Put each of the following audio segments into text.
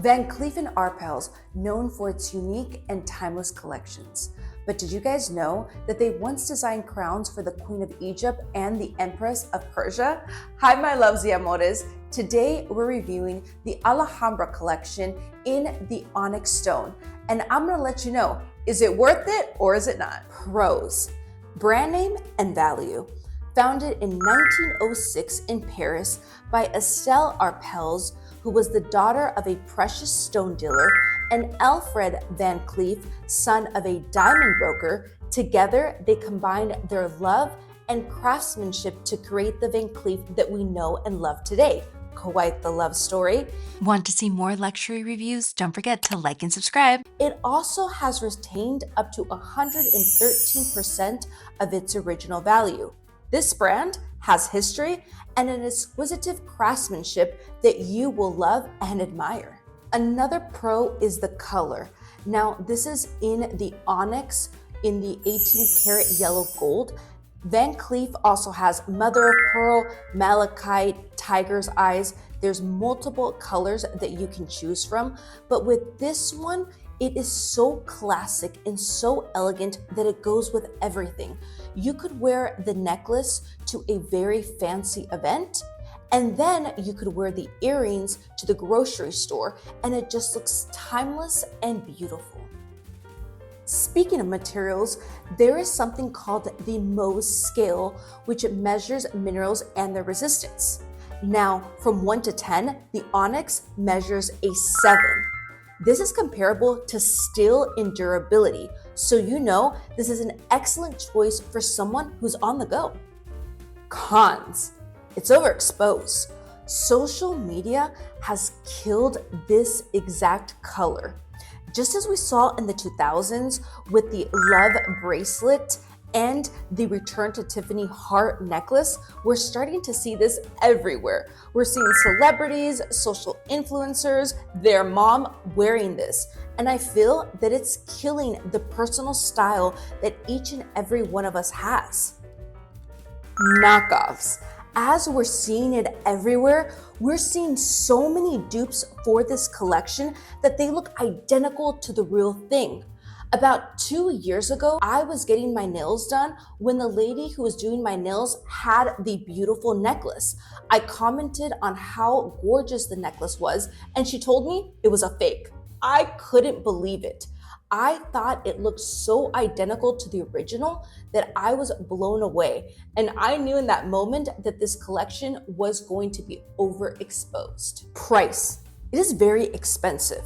Van Cleef & Arpels, known for its unique and timeless collections. But did you guys know that they once designed crowns for the Queen of Egypt and the Empress of Persia? Hi, my loves y amores. Today, we're reviewing the Alhambra collection in the onyx stone. And I'm gonna let you know, is it worth it or is it not? Pros: brand name and value. Founded in 1906 in Paris by Estelle Arpels, who was the daughter of a precious stone dealer, and Alfred Van Cleef, son of a diamond broker. Together, they combined their love and craftsmanship to create the Van Cleef that we know and love today. Quite the love story. Want to see more luxury reviews? Don't forget to like and subscribe. It also has retained up to 113% of its original value. This brand has history and an exquisite craftsmanship that you will love and admire. Another pro is the color. Now, this is in the onyx in the 18-karat yellow gold. Van Cleef also has mother of pearl, malachite, tiger's eyes. There's multiple colors that you can choose from, but with this one, it is so classic and so elegant that it goes with everything. You could wear the necklace to a very fancy event, and then you could wear the earrings to the grocery store, and it just looks timeless and beautiful. Speaking of materials, there is something called the Mohs scale, which measures minerals and their resistance. Now, from 1 to 10, the onyx measures a 7. This is comparable to steel in durability, so you know this is an excellent choice for someone who's on the go. Cons: it's overexposed. Social media has killed this exact color. Just as we saw in the 2000s with the love bracelet and the Return to Tiffany heart necklace, we're starting to see this everywhere. We're seeing celebrities, social influencers, their mom wearing this. And I feel that it's killing the personal style that each and every one of us has. Knockoffs. As we're seeing it everywhere, we're seeing so many dupes for this collection that they look identical to the real thing. About 2 years ago, I was getting my nails done when the lady who was doing my nails had the beautiful necklace. I commented on how gorgeous the necklace was, and she told me it was a fake. I couldn't believe it. I thought it looked so identical to the original that I was blown away. And I knew in that moment that this collection was going to be overexposed. Price: it is very expensive.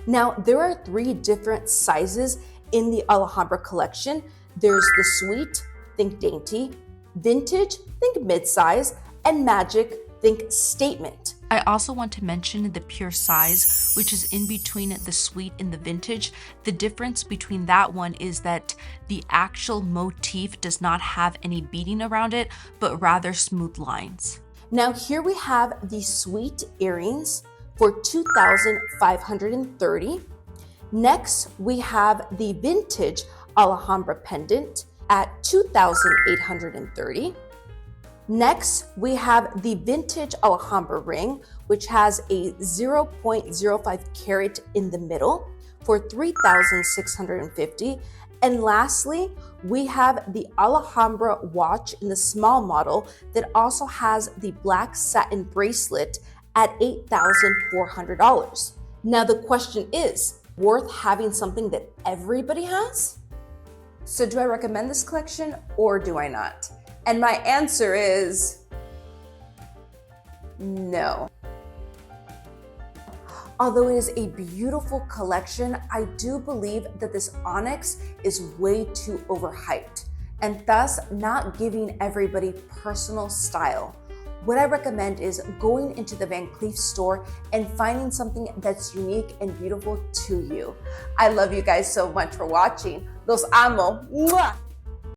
Now, there are 3 different sizes in the Alhambra collection. There's the sweet, think dainty; vintage, think mid-size; and magic, think statement. I also want to mention the pure size, which is in between the sweet and the vintage. The difference between that one is that the actual motif does not have any beading around it, but rather smooth lines. Now here we have the sweet earrings for $2,530. Next, we have the vintage Alhambra pendant at $2,830. Next, we have the vintage Alhambra ring, which has a 0.05 carat in the middle for $3,650. And lastly, we have the Alhambra watch in the small model that also has the black satin bracelet at $8,400. Now the question is, worth having something that everybody has? So do I recommend this collection or do I not? And my answer is no. Although it is a beautiful collection, I do believe that this onyx is way too overhyped and thus not giving everybody personal style. What I recommend is going into the Van Cleef store and finding something that's unique and beautiful to you. I love you guys so much for watching. Los amo. Mwah!